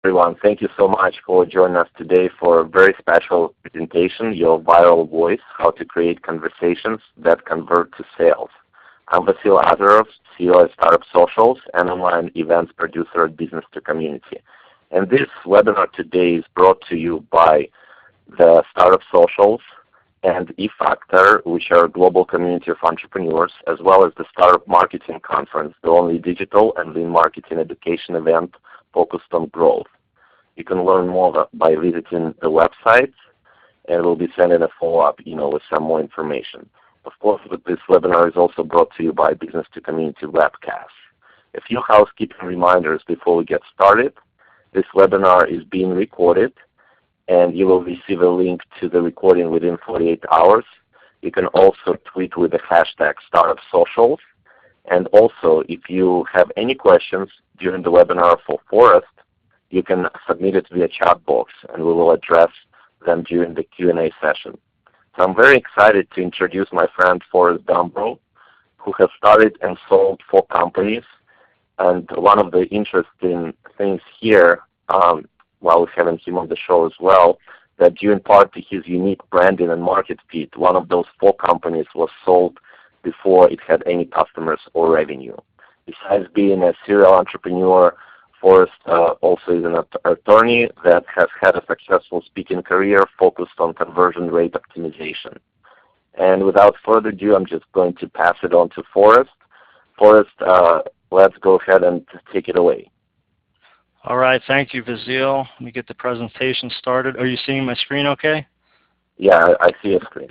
Everyone, thank you so much for joining us today for a very special presentation, Your Viral Voice, How to Create Conversations That Convert to Sales. I'm Vasil Azarov, CEO at Startup Socials and online events producer at Business to Community. And this webinar today is brought to you by the Startup Socials and eFactor, which are a global community of entrepreneurs, as well as the Startup Marketing Conference, the only digital and lean marketing education event focused on growth. You can learn more by visiting the website, and we'll be sending a follow-up with some more information. Of course, this webinar is also brought to you by Business to Community webcast. A few housekeeping reminders before we get started. This webinar is being recorded, and you will receive a link to the recording within 48 hours. You can also tweet with the hashtag StartupSocials. And also, if you have any questions during the webinar for Forrest, you can submit it via chat box, and we will address them during the Q&A session. So I'm very excited to introduce my friend Forrest Dumbro, who has started and sold 4 companies. And one of the interesting things here, while we're having him on the show as well, that due in part to his unique branding and market fit, one of those 4 companies was sold before it had any customers or revenue. Besides being a serial entrepreneur, Forrest also is an attorney that has had a successful speaking career focused on conversion rate optimization. And without further ado, I'm just going to pass it on to Forrest. Forrest, let's go ahead and take it away. All right, thank you, Vasil. Let me get the presentation started. Are you seeing my screen okay? Yeah, I see a screen.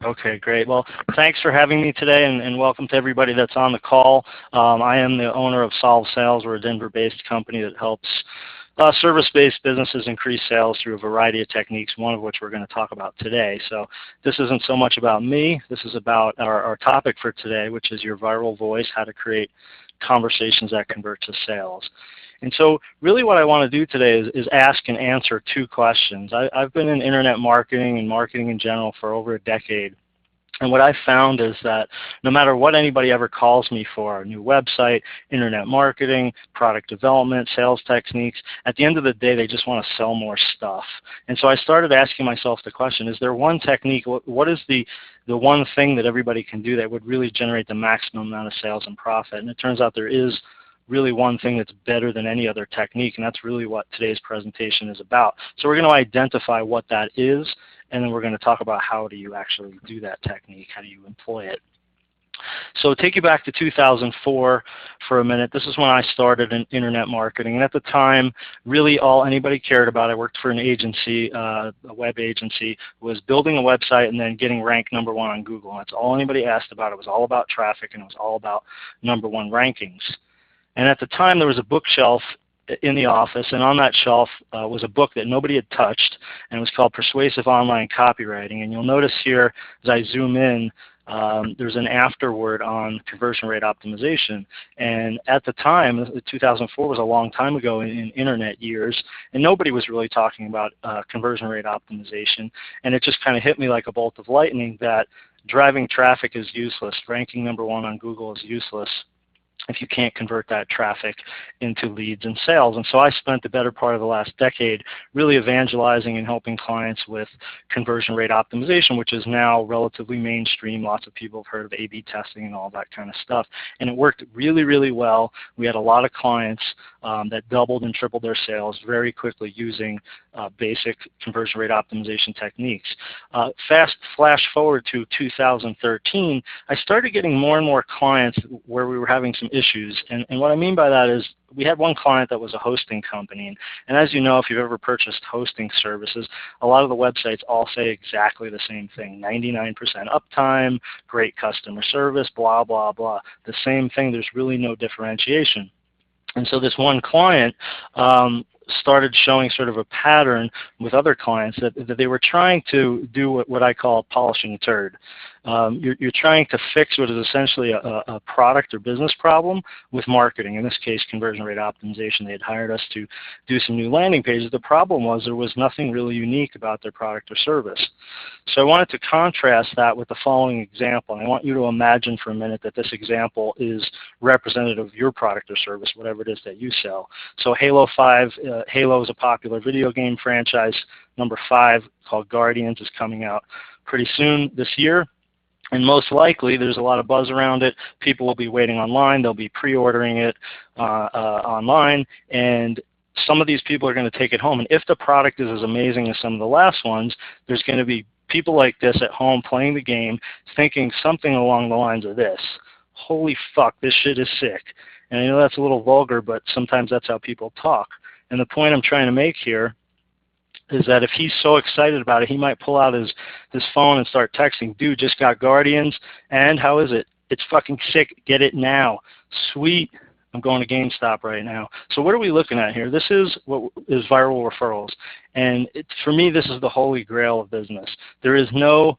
Okay, great. Well, thanks for having me today, and welcome to everybody that's on the call. I am the owner of Solve Sales. We're a Denver-based company that helps service-based businesses increase sales through a variety of techniques, one of which we're going to talk about today. So this isn't so much about me. This is about our topic for today, which is your viral voice, how to create conversations that convert to sales. And so really what I want to do today is ask and answer 2 questions. I've been in internet marketing and marketing in general for over a decade. And what I've found is that no matter what anybody ever calls me for, a new website, internet marketing, product development, sales techniques, at the end of the day, they just want to sell more stuff. And so I started asking myself the question, is there one technique, what is the one thing that everybody can do that would really generate the maximum amount of sales and profit? And it turns out there is really one thing that's better than any other technique, and that's really what today's presentation is about. So we're going to identify what that is, and then we're going to talk about how do you actually do that technique, how do you employ it. So take you back to 2004 for a minute. This is when I started in internet marketing, and at the time, really all anybody cared about, I worked for an agency, a web agency, was building a website and then getting ranked #1 on Google. And that's all anybody asked about. It was all about traffic, and it was all about #1 rankings. And at the time, there was a bookshelf in the office, and on that shelf was a book that nobody had touched, and it was called Persuasive Online Copywriting. And you'll notice here, as I zoom in, there's an afterword on conversion rate optimization. And at the time, 2004 was a long time ago in internet years, and nobody was really talking about conversion rate optimization. And it just kind of hit me like a bolt of lightning that driving traffic is useless. Ranking #1 on Google is useless if you can't convert that traffic into leads and sales. And so I spent the better part of the last decade really evangelizing and helping clients with conversion rate optimization, which is now relatively mainstream. Lots of people have heard of A/B testing and all that kind of stuff. And it worked really, really well. We had a lot of clients that doubled and tripled their sales very quickly using basic conversion rate optimization techniques. Flash forward to 2013, I started getting more and more clients where we were having some issues. And what I mean by that is we had one client that was a hosting company. And as you know, if you've ever purchased hosting services, a lot of the websites all say exactly the same thing. 99% uptime, great customer service, blah, blah, blah. The same thing. There's really no differentiation. And so this one client started showing sort of a pattern with other clients that they were trying to do what I call polishing a turd. You're trying to fix what is essentially a product or business problem with marketing. In this case, conversion rate optimization. They had hired us to do some new landing pages. The problem was there was nothing really unique about their product or service. So I wanted to contrast that with the following example. And I want you to imagine for a minute that this example is representative of your product or service, whatever it is that you sell. So Halo is a popular video game franchise. Number 5, called Guardians, is coming out pretty soon this year. And most likely, there's a lot of buzz around it. People will be waiting online. They'll be pre-ordering it online. And some of these people are going to take it home. And if the product is as amazing as some of the last ones, there's going to be people like this at home playing the game, thinking something along the lines of this: holy fuck, this shit is sick. And I know that's a little vulgar, but sometimes that's how people talk. And the point I'm trying to make here is that if he's so excited about it, he might pull out his phone and start texting, dude, just got Guardians, and how is it? It's fucking sick, get it now. Sweet, I'm going to GameStop right now. So what are we looking at here? This is what is viral referrals. And for me, this is the holy grail of business. There is no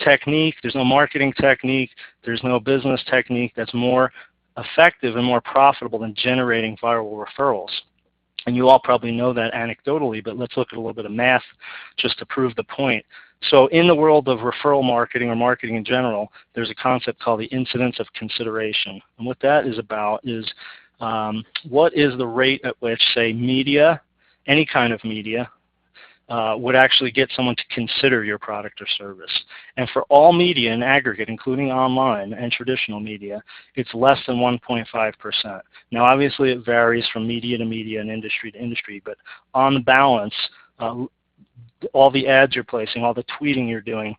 technique, there's no marketing technique, there's no business technique that's more effective and more profitable than generating viral referrals. And you all probably know that anecdotally, but let's look at a little bit of math just to prove the point. So in the world of referral marketing or marketing in general, there's a concept called the incidence of consideration. And what that is about is what is the rate at which, say, media, any kind of media, would actually get someone to consider your product or service. And for all media in aggregate, including online and traditional media, it's less than 1.5%. Now obviously it varies from media to media and industry to industry, but on the balance, all the ads you're placing, all the tweeting you're doing,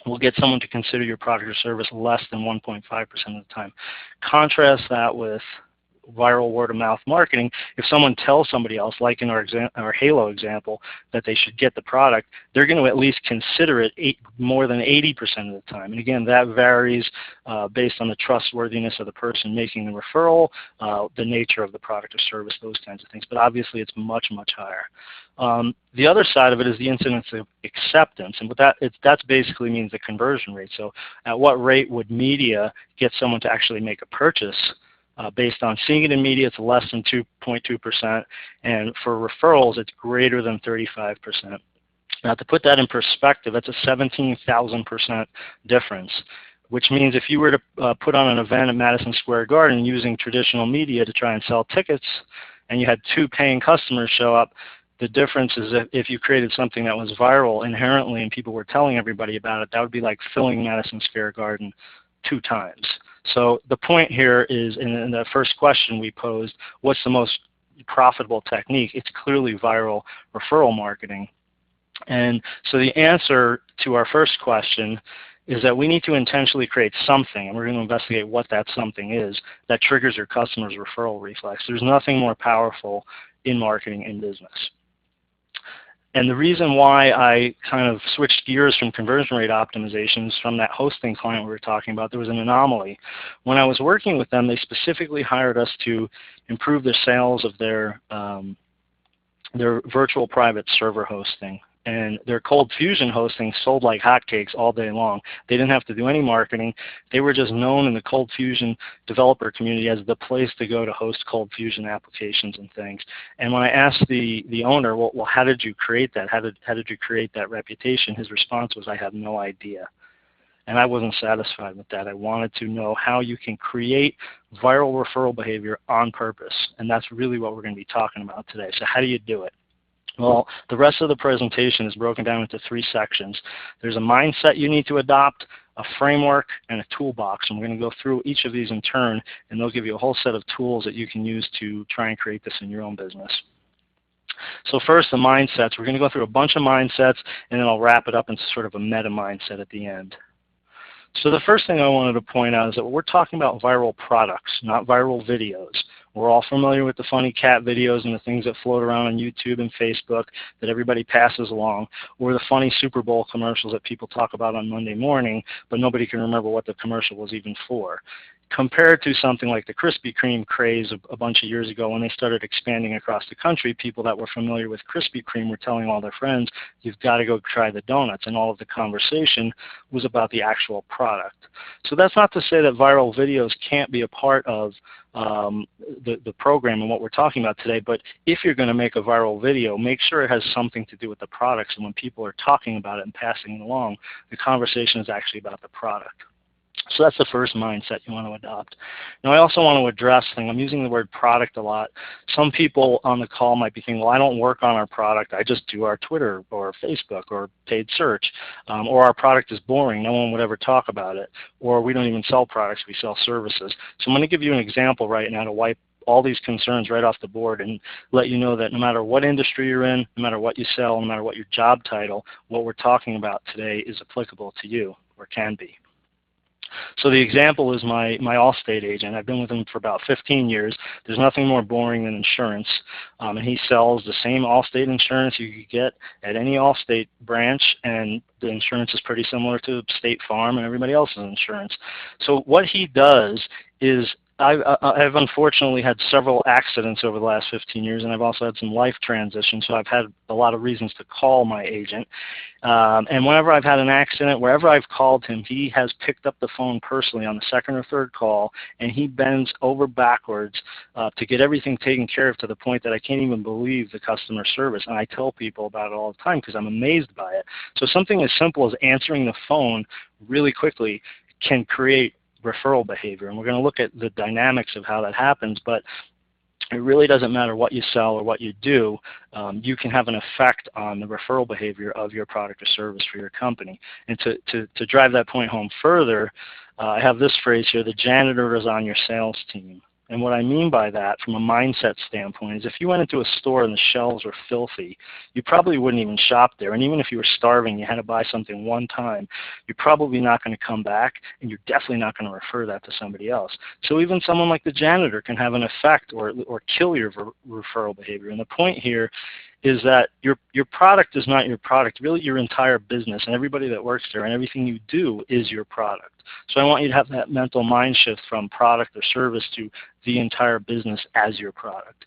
will get someone to consider your product or service less than 1.5% of the time. Contrast that with viral word-of-mouth marketing. If someone tells somebody else, like in our Halo example, that they should get the product, they're going to at least consider it more than 80% of the time. And again, that varies based on the trustworthiness of the person making the referral, the nature of the product or service, those kinds of things. But obviously, it's much, much higher. The other side of it is the incidence of acceptance, and what that basically means the conversion rate. So at what rate would media get someone to actually make a purchase? Based on seeing it in media, it's less than 2.2%, and for referrals, it's greater than 35%. Now, to put that in perspective, that's a 17,000% difference, which means if you were to put on an event at Madison Square Garden using traditional media to try and sell tickets, and you had 2 paying customers show up, the difference is if you created something that was viral inherently and people were telling everybody about it, that would be like filling Madison Square Garden 2 times. So the point here is, in the first question we posed, what's the most profitable technique? It's clearly viral referral marketing. And so the answer to our first question is that we need to intentionally create something, and we're going to investigate what that something is, that triggers your customer's referral reflex. There's nothing more powerful in marketing and business. And the reason why I kind of switched gears from conversion rate optimizations from that hosting client we were talking about, there was an anomaly. When I was working with them, they specifically hired us to improve the sales of their virtual private server hosting. And their Cold Fusion hosting sold like hotcakes all day long. They didn't have to do any marketing. They were just known in the Cold Fusion developer community as the place to go to host Cold Fusion applications and things. And when I asked the owner, well, how did you create that? How did you create that reputation? His response was, I have no idea. And I wasn't satisfied with that. I wanted to know how you can create viral referral behavior on purpose. And that's really what we're going to be talking about today. So how do you do it? Well, the rest of the presentation is broken down into 3 sections. There's a mindset you need to adopt, a framework, and a toolbox. And we're going to go through each of these in turn, and they'll give you a whole set of tools that you can use to try and create this in your own business. So first, the mindsets. We're going to go through a bunch of mindsets, and then I'll wrap it up into sort of a meta mindset at the end. So the first thing I wanted to point out is that we're talking about viral products, not viral videos. We're all familiar with the funny cat videos and the things that float around on YouTube and Facebook that everybody passes along, or the funny Super Bowl commercials that people talk about on Monday morning, but nobody can remember what the commercial was even for. Compared to something like the Krispy Kreme craze a bunch of years ago when they started expanding across the country, people that were familiar with Krispy Kreme were telling all their friends, you've got to go try the donuts, and all of the conversation was about the actual product. So that's not to say that viral videos can't be a part of the program and what we're talking about today, but if you're going to make a viral video, make sure it has something to do with the product, so when people are talking about it and passing it along, the conversation is actually about the product. So that's the first mindset you want to adopt. Now I also want to address I'm using the word product a lot. Some people on the call might be thinking, well, I don't work on our product, I just do our Twitter or Facebook or paid search, or our product is boring, no one would ever talk about it, or we don't even sell products, we sell services. So I'm going to give you an example right now to wipe all these concerns right off the board and let you know that no matter what industry you're in, no matter what you sell, no matter what your job title, what we're talking about today is applicable to you, or can be. So the example is my Allstate agent. I've been with him for about 15 years. There's nothing more boring than insurance. And he sells the same Allstate insurance you could get at any Allstate branch, and the insurance is pretty similar to State Farm and everybody else's insurance. So what he does is I've unfortunately had several accidents over the last 15 years, and I've also had some life transitions, so I've had a lot of reasons to call my agent. And whenever I've had an accident, wherever I've called him, he has picked up the phone personally on the second or third call, and he bends over backwards to get everything taken care of, to the point that I can't even believe the customer service. And I tell people about it all the time because I'm amazed by it. So something as simple as answering the phone really quickly can create referral behavior, and we're going to look at the dynamics of how that happens, but it really doesn't matter what you sell or what you do. You can have an effect on the referral behavior of your product or service for your company. And to drive that point home further, I have this phrase here: the janitor is on your sales team. And what I mean by that from a mindset standpoint is if you went into a store and the shelves were filthy, you probably wouldn't even shop there. And even if you were starving, you had to buy something one time, you're probably not going to come back, and you're definitely not going to refer that to somebody else. So even someone like the janitor can have an effect or kill your referral behavior. And the point here is that your product is not your product. Really, your entire business and everybody that works there and everything you do is your product. So I want you to have that mental mind shift from product or service to the entire business as your product.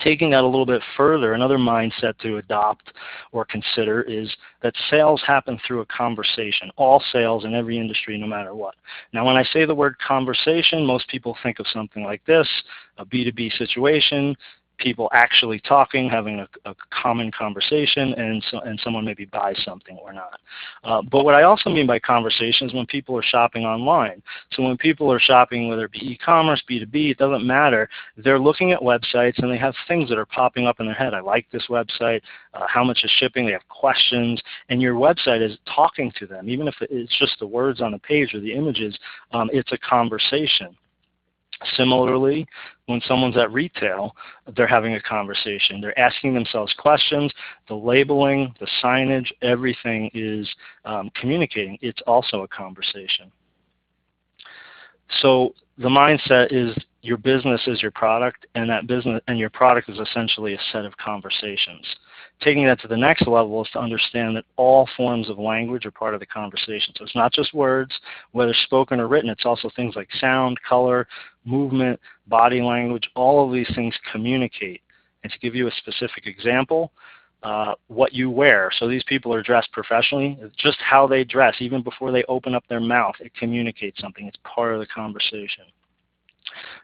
Taking that a little bit further, another mindset to adopt or consider is that sales happen through a conversation. All sales in every industry, no matter what. Now, when I say the word conversation, most people think of something like this: a B2B situation, people actually talking, having a common conversation, and someone maybe buys something or not. But what I also mean by conversation is when people are shopping online. So when people are shopping, whether it be e-commerce, B2B, it doesn't matter. They're looking at websites and they have things that are popping up in their head. I like this website. How much is shipping? They have questions. And your website is talking to them. Even if it's just the words on the page or the images, it's a conversation. Similarly, when someone's at retail, they're having a conversation. They're asking themselves questions. The labeling, the signage, everything is communicating. It's also a conversation. So the mindset is your business is your product, and that business and your product is essentially a set of conversations. Taking that to the next level is to understand that all forms of language are part of the conversation. So it's not just words, whether spoken or written. It's also things like sound, color, movement, body language. All of these things communicate. And to give you a specific example, what you wear. So these people are dressed professionally. Just how they dress, even before they open up their mouth, it communicates something. It's part of the conversation.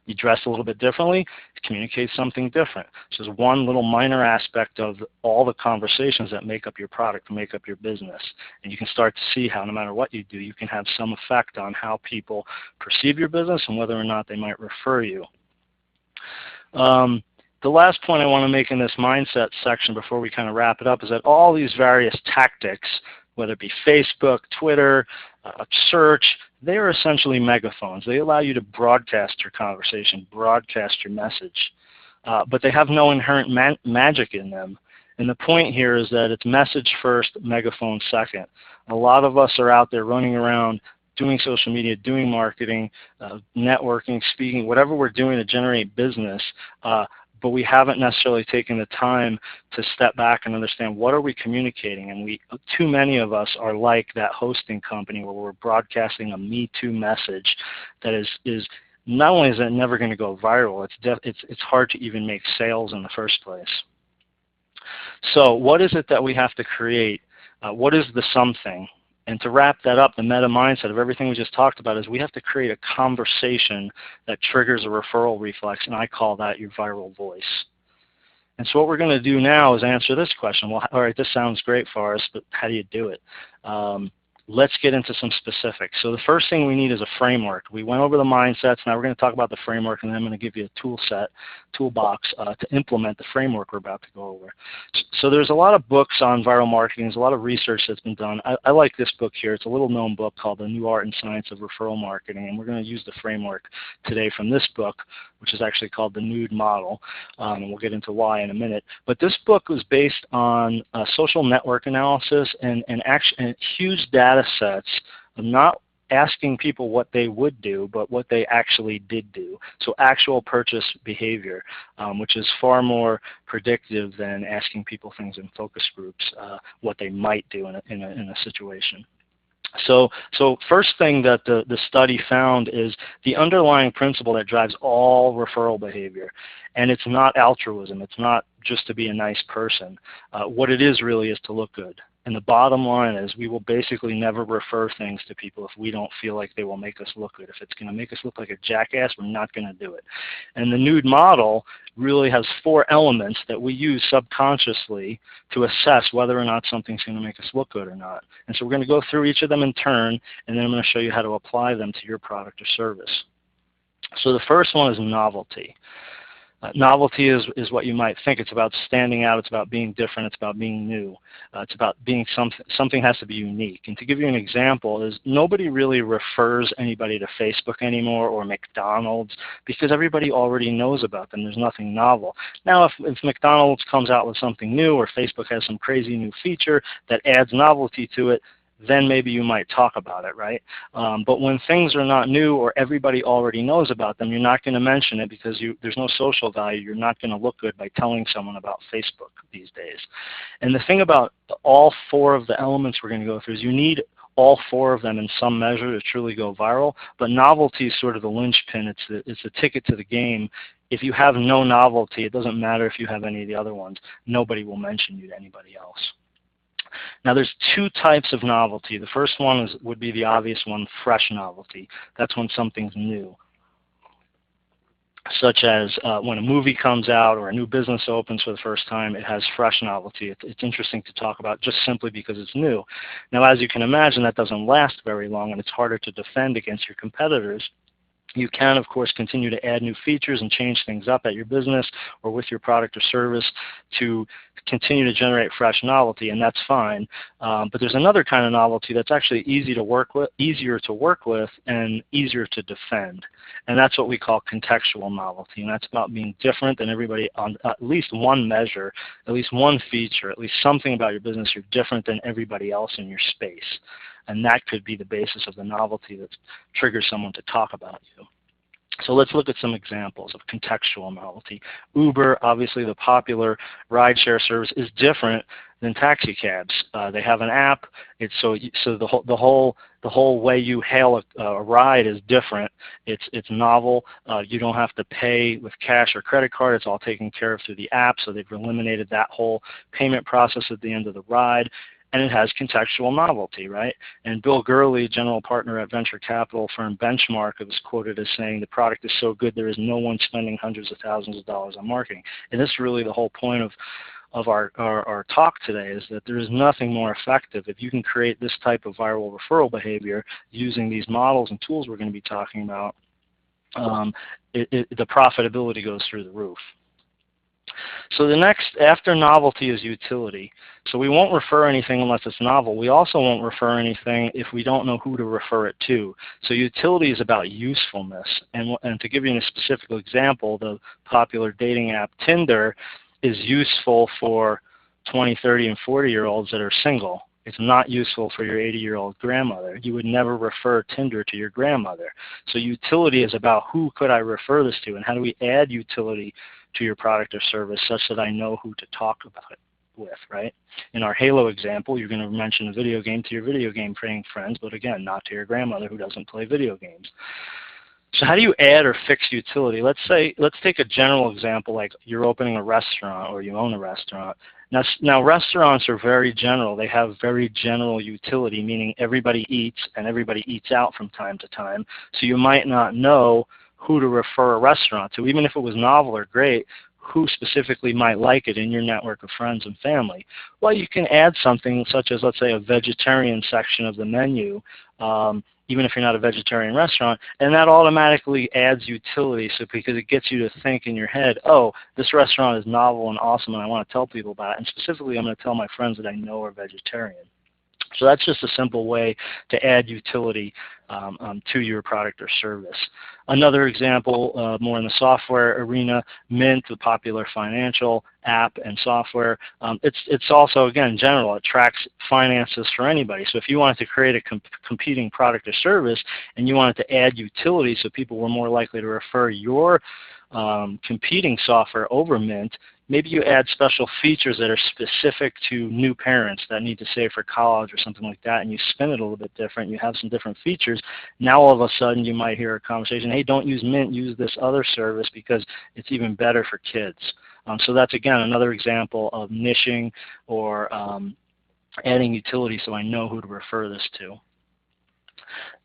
You dress a little bit differently, it communicates something different. So there's one little minor aspect of all the conversations that make up your product, make up your business. And you can start to see how no matter what you do, you can have some effect on how people perceive your business and whether or not they might refer you. The last point I want to make in this mindset section before we kind of wrap it up is that all these various tactics, whether it be Facebook, Twitter, search, they are essentially megaphones. They allow you to broadcast your conversation, broadcast your message, but they have no inherent magic in them. And the point here is that it's message first, megaphone second. A lot of us are out there running around doing social media, doing marketing, networking, speaking, whatever we're doing to generate business, but we haven't necessarily taken the time to step back and understand what are we communicating. And too many of us are like that hosting company where we're broadcasting a Me Too message that is not only is it never going to go viral, it's hard to even make sales in the first place. So what is it that we have to create? What is the something? And to wrap that up, the meta mindset of everything we just talked about is we have to create a conversation that triggers a referral reflex, and I call that your viral voice. And so what we're going to do now is answer this question. Well, all right, this sounds great for us, but how do you do it? Let's get into some specifics. So the first thing we need is a framework. We went over the mindsets. Now we're going to talk about the framework, and then I'm going to give you a toolbox to implement the framework we're about to go over. So there's a lot of books on viral marketing. There's a lot of research that's been done. I like this book here. It's a little known book called The New Art and Science of Referral Marketing, and we're going to use the framework today from this book, which is actually called The Nude Model, and we'll get into why in a minute. But this book was based on social network analysis and huge data sets of not asking people what they would do, but what they actually did do. So actual purchase behavior, which is far more predictive than asking people things in focus groups, what they might do in a situation. So first thing that the study found is the underlying principle that drives all referral behavior. And it's not altruism. It's not just to be a nice person. What it is really is to look good. And the bottom line is we will basically never refer things to people if we don't feel like they will make us look good. If it's going to make us look like a jackass, we're not going to do it. And the nude model really has 4 elements that we use subconsciously to assess whether or not something's going to make us look good or not. And so we're going to go through each of them in turn, and then I'm going to show you how to apply them to your product or service. So the first one is novelty. Novelty is what you might think. It's about standing out. It's about being different. It's about being new. It's about being something has to be unique. And to give you an example is nobody really refers anybody to Facebook anymore or McDonald's because everybody already knows about them. There's nothing novel. Now if McDonald's comes out with something new or Facebook has some crazy new feature that adds novelty to it, then maybe you might talk about it, right? But when things are not new or everybody already knows about them, you're not going to mention it because there's no social value. You're not going to look good by telling someone about Facebook these days. And the thing about all 4 of the elements we're going to go through is you need all 4 of them in some measure to truly go viral, but novelty is sort of the linchpin. It's the ticket to the game. If you have no novelty, it doesn't matter if you have any of the other ones. Nobody will mention you to anybody else. Now there's 2 types of novelty. The first one would be the obvious one, fresh novelty. That's when something's new. Such as when a movie comes out or a new business opens for the first time, it has fresh novelty. It's interesting to talk about just simply because it's new. Now as you can imagine, that doesn't last very long and it's harder to defend against your competitors. You can, of course, continue to add new features and change things up at your business or with your product or service to continue to generate fresh novelty, and that's fine. But there's another kind of novelty that's actually easier to work with and easier to defend. And that's what we call contextual novelty. And that's about being different than everybody on at least one measure, at least one feature, at least something about your business. You're different than everybody else in your space. And that could be the basis of the novelty that triggers someone to talk about you. So let's look at some examples of contextual novelty. Uber, obviously the popular rideshare service, is different than taxi cabs. They have an app. It's so the whole way you hail a ride is different. It's novel. You don't have to pay with cash or credit card. It's all taken care of through the app. So they've eliminated that whole payment process at the end of the ride. And it has contextual novelty, right? And Bill Gurley, general partner at venture capital firm Benchmark, was quoted as saying, the product is so good there is no one spending hundreds of thousands of dollars on marketing. And this is really the whole point of our talk today, is that there is nothing more effective. If you can create this type of viral referral behavior using these models and tools we're going to be talking about, the profitability goes through the roof. So the next, after novelty, is utility. So we won't refer anything unless it's novel. We also won't refer anything if we don't know who to refer it to. So utility is about usefulness. And to give you a specific example, the popular dating app Tinder is useful for 20, 30, and 40-year-olds that are single. It's not useful for your 80-year-old grandmother. You would never refer Tinder to your grandmother. So utility is about who could I refer this to, and how do we add utility to your product or service such that I know who to talk about it with, right? In our Halo example, you're going to mention a video game to your video game playing friends, but again, not to your grandmother who doesn't play video games. So how do you add or fix utility? Let's take a general example, like you're opening a restaurant or you own a restaurant. Now restaurants are very general. They have very general utility, meaning everybody eats and everybody eats out from time to time. So you might not know who to refer a restaurant to, even if it was novel or great. Who specifically might like it in your network of friends and family? Well, you can add something such as, let's say, a vegetarian section of the menu, even if you're not a vegetarian restaurant, and that automatically adds utility, so because it gets you to think in your head, oh, this restaurant is novel and awesome and I want to tell people about it, and specifically I'm going to tell my friends that I know are vegetarian. So that's just a simple way to add utility to your product or service. Another example, more in the software arena, Mint, the popular financial app and software. It's also, again, general. It tracks finances for anybody. So if you wanted to create a competing product or service and you wanted to add utility so people were more likely to refer your competing software over Mint, maybe you add special features that are specific to new parents that need to save for college or something like that, and you spin it a little bit different. You have some different features. Now all of a sudden you might hear a conversation, hey, don't use Mint, use this other service because it's even better for kids. So that's, again, another example of niching or adding utility so I know who to refer this to.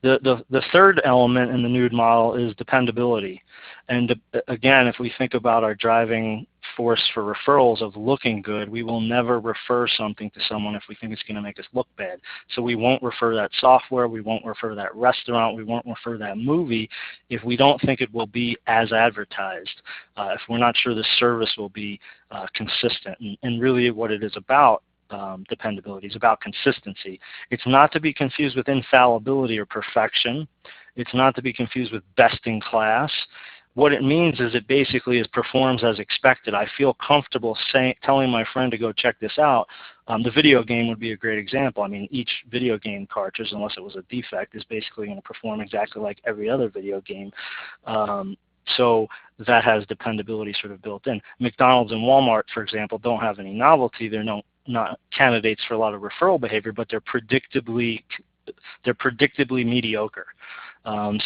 The third element in the nude model is dependability. And again, if we think about our driving force for referrals of looking good, we will never refer something to someone if we think it's going to make us look bad. So we won't refer that software, we won't refer that restaurant, we won't refer that movie if we don't think it will be as advertised, if we're not sure the service will be consistent. And really what it is about, dependability, is about consistency. It's not to be confused with infallibility or perfection. It's not to be confused with best in class. What it means is it basically performs as expected. I feel comfortable telling my friend to go check this out. The video game would be a great example. I mean, each video game cartridge, unless it was a defect, is basically going to perform exactly like every other video game. So that has dependability sort of built in. McDonald's and Walmart, for example, don't have any novelty. They're not candidates for a lot of referral behavior, but they're predictably mediocre.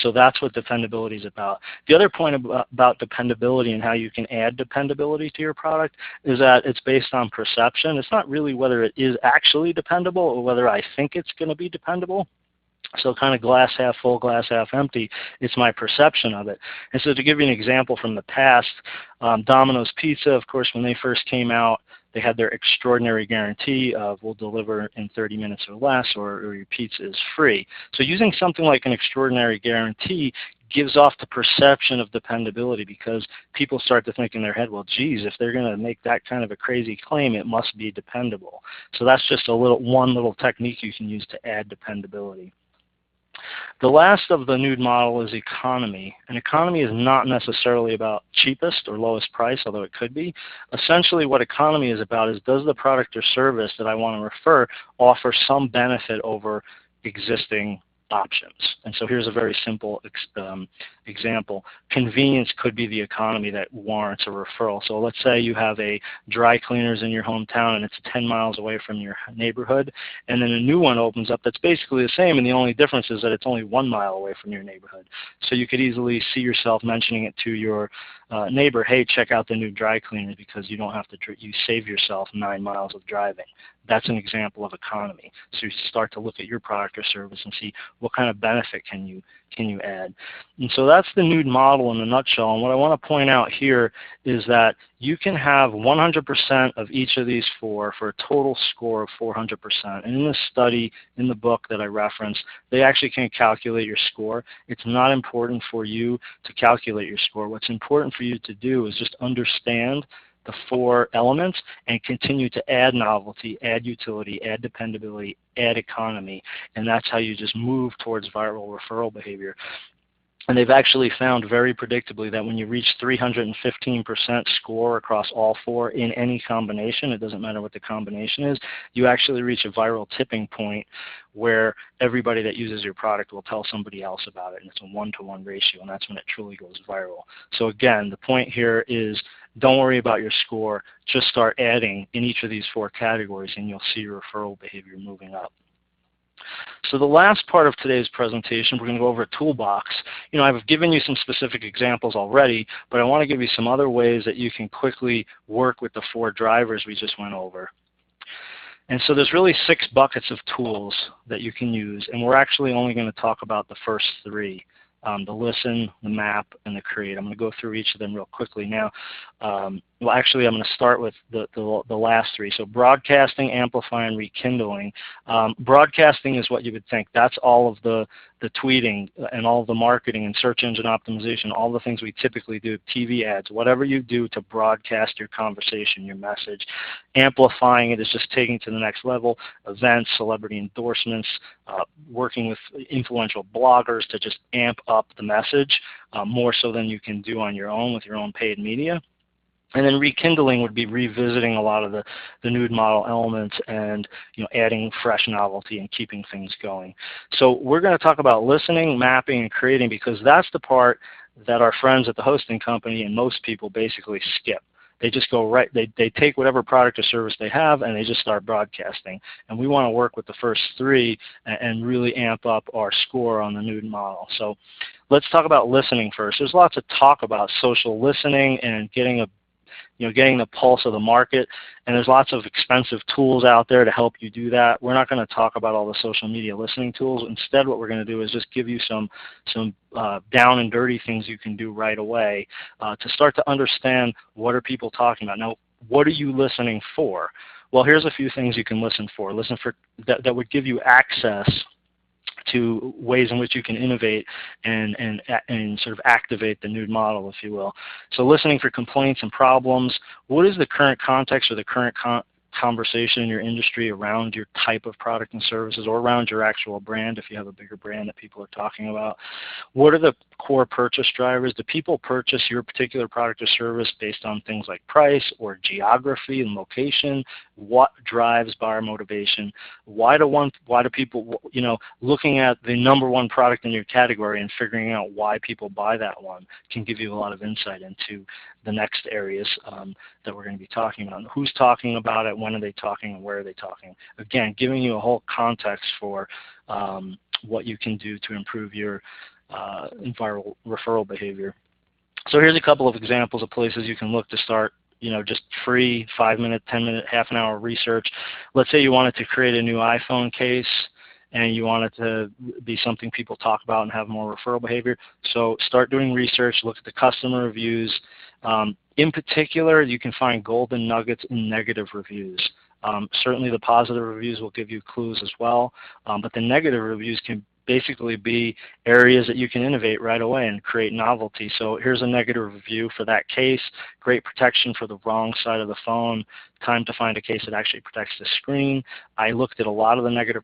So that's what dependability is about. The other point about dependability and how you can add dependability to your product is that it's based on perception. It's not really whether it is actually dependable or whether I think it's going to be dependable. So kind of glass half full, glass half empty, it's my perception of it. And so to give you an example from the past, Domino's Pizza, of course, when they first came out, they had their extraordinary guarantee of we'll deliver in 30 minutes or less, or your pizza is free. So using something like an extraordinary guarantee gives off the perception of dependability because people start to think in their head, well, geez, if they're going to make that kind of a crazy claim, it must be dependable. So that's just one little technique you can use to add dependability. The last of the nude model is economy. And economy is not necessarily about cheapest or lowest price, although it could be. Essentially what economy is about is, does the product or service that I want to refer offer some benefit over existing options? And so here's a very simple example. Convenience could be the economy that warrants a referral. So let's say you have a dry cleaners in your hometown and it's 10 miles away from your neighborhood, and then a new one opens up that's basically the same, and the only difference is that it's only 1 mile away from your neighborhood. So you could easily see yourself mentioning it to your neighbor, hey, check out the new dry cleaners because you don't have to, you save yourself 9 miles of driving. That's an example of economy. So you start to look at your product or service and see what kind of benefit can you add. And so that's the nude model in a nutshell. And what I want to point out here is that you can have 100% of each of these four for a total score of 400%. And in this study, in the book that I referenced, they actually can calculate your score. It's not important for you to calculate your score. What's important for you to do is just understand the four elements and continue to add novelty, add utility, add dependability, add economy, and that's how you just move towards viral referral behavior. And they've actually found very predictably that when you reach 315% score across all four in any combination, it doesn't matter what the combination is, you actually reach a viral tipping point where everybody that uses your product will tell somebody else about it, and it's a 1-to-1 ratio, and that's when it truly goes viral. So again, the point here is Don't worry about your score. Just start adding in each of these 4 categories, and you'll see your referral behavior moving up. So the last part of today's presentation, we're going to go over a toolbox. I've given you some specific examples already, but I want to give you some other ways that you can quickly work with the 4 drivers we just went over. And so there's really 6 buckets of tools that you can use, and we're actually only going to talk about the first 3. The listen, the map, and the create. I'm going to go through each of them real quickly now. Well, actually, I'm going to start with the last 3. So broadcasting, amplifying, rekindling. Broadcasting is what you would think. That's all of the tweeting and all of the marketing and search engine optimization, all the things we typically do, TV ads, whatever you do to broadcast your conversation, your message. Amplifying it is just taking it to the next level. Events, celebrity endorsements, working with influential bloggers to just amp up the message more so than you can do on your own with your own paid media. And then rekindling would be revisiting a lot of the nude model elements and adding fresh novelty and keeping things going. So we're going to talk about listening, mapping, and creating, because that's the part that our friends at the hosting company and most people basically skip. They just go right, they take whatever product or service they have and they just start broadcasting. And we want to work with the first 3 and really amp up our score on the nude model. So let's talk about listening first. There's lots of talk about social listening and getting the pulse of the market, and there's lots of expensive tools out there to help you do that. We're not going to talk about all the social media listening tools. Instead, what we're going to do is just give you some down and dirty things you can do right away to start to understand what are people talking about. Now, what are you listening for? Well, here's a few things you can listen for. Listen for that would give you access to ways in which you can innovate and sort of activate the nude model, if you will. So listening for complaints and problems. What is the current context or the current conversation in your industry around your type of product and services, or around your actual brand if you have a bigger brand that people are talking about? What are the core purchase drivers? Do people purchase your particular product or service based on things like price or geography and location? What drives buyer motivation? Why do people, looking at the #1 product in your category and figuring out why people buy that one can give you a lot of insight into the next areas that we're going to be talking about. Who's talking about it, when are they talking, and where are they talking? Again, giving you a whole context for what you can do to improve your viral referral behavior. So here's a couple of examples of places you can look to start just free 5-minute, 10-minute, half an hour research. Let's say you wanted to create a new iPhone case and you want it to be something people talk about and have more referral behavior. So start doing research, look at the customer reviews. In particular, you can find golden nuggets in negative reviews. Certainly the positive reviews will give you clues as well, but the negative reviews can basically be areas that you can innovate right away and create novelty. So here's a negative review for that case. Great protection for the wrong side of the phone. Time to find a case that actually protects the screen. I looked at a lot of the negative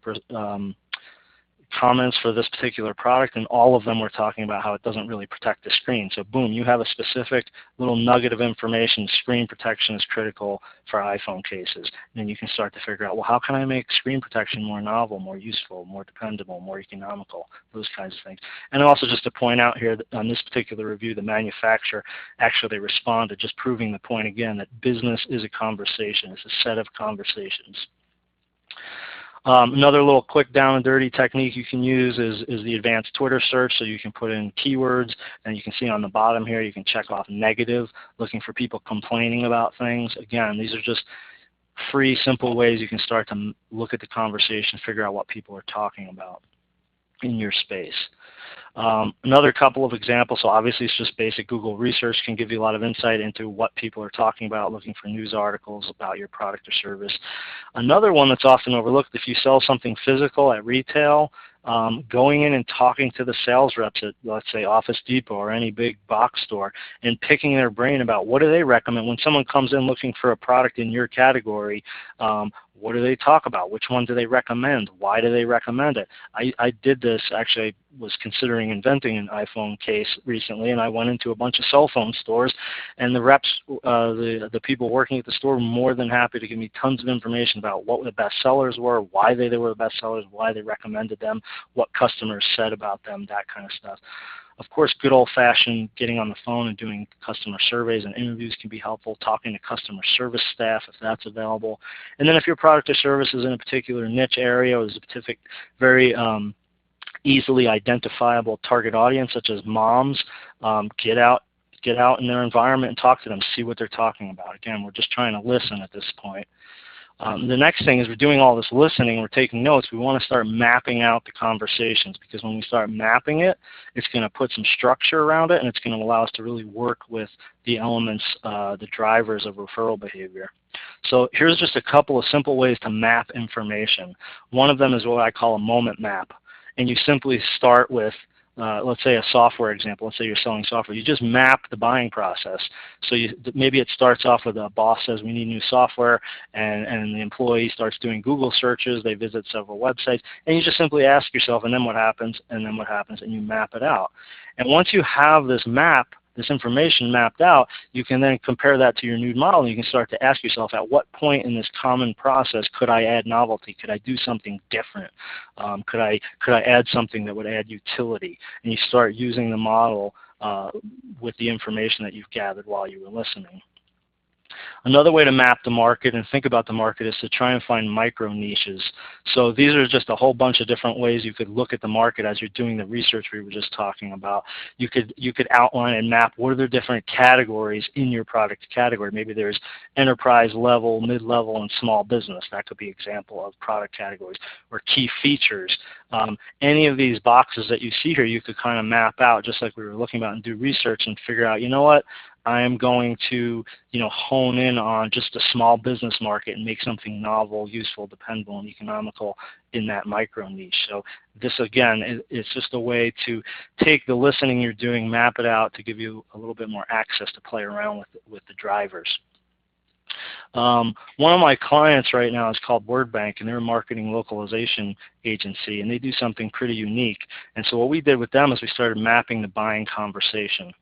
comments for this particular product, and all of them were talking about how it doesn't really protect the screen. So boom, you have a specific little nugget of information. Screen protection is critical for iPhone cases. And then you can start to figure out, well, how can I make screen protection more novel, more useful, more dependable, more economical, those kinds of things. And also just to point out here that on this particular review, the manufacturer actually responded, just proving the point again that business is a conversation. It's a set of conversations. Another little quick down and dirty technique you can use is the advanced Twitter search. So you can put in keywords, and you can see on the bottom here, you can check off negative, looking for people complaining about things. Again, these are just free, simple ways you can start to look at the conversation, figure out what people are talking about in your space. Another couple of examples, so obviously it's just basic Google research, can give you a lot of insight into what people are talking about, looking for news articles about your product or service. Another one that's often overlooked, if you sell something physical at retail, going in and talking to the sales reps at, let's say, Office Depot or any big box store and picking their brain about what do they recommend. When someone comes in looking for a product in your category, what do they talk about? Which one do they recommend? Why do they recommend it? I did this, actually, I was considering inventing an iPhone case recently, and I went into a bunch of cell phone stores, and the reps, the people working at the store were more than happy to give me tons of information about what the best sellers were, why they were the best sellers, why they recommended them, what customers said about them, that kind of stuff. Of course, good old-fashioned getting on the phone and doing customer surveys and interviews can be helpful, talking to customer service staff if that's available. And then if your product or service is in a particular niche area or is a specific, very easily identifiable target audience, such as moms, get out in their environment and talk to them, see what they're talking about. Again, we're just trying to listen at this point. The next thing is we're doing all this listening, we're taking notes. We want to start mapping out the conversations, because when we start mapping it, it's going to put some structure around it, and it's going to allow us to really work with the elements, the drivers of referral behavior. So here's just a couple of simple ways to map information. One of them is what I call a moment map. And you simply start with, let's say a software example. Let's say you're selling software. You just map the buying process. So maybe it starts off with a boss says we need new software, and the employee starts doing Google searches. They visit several websites, and you just simply ask yourself, and then what happens, and then what happens, and you map it out. And once you have this map, this information mapped out, you can then compare that to your new model, and you can start to ask yourself, at what point in this common process could I add novelty? Could I do something different? Could I add something that would add utility? And you start using the model with the information that you've gathered while you were listening. Another way to map the market and think about the market is to try and find micro niches. So these are just a whole bunch of different ways you could look at the market as you're doing the research we were just talking about. You could outline and map what are the different categories in your product category. Maybe there's enterprise level, mid-level, and small business. That could be an example of product categories. Or key features. Any of these boxes that you see here, you could kind of map out just like we were looking about and do research and figure out, you know what, I am going to, hone in on just a small business market and make something novel, useful, dependable, and economical in that micro niche. So this, again, is just a way to take the listening you're doing, map it out to give you a little bit more access to play around with the drivers. One of my clients right now is called WordBank, and they're a marketing localization agency, and they do something pretty unique. And so what we did with them is we started mapping the buying conversation.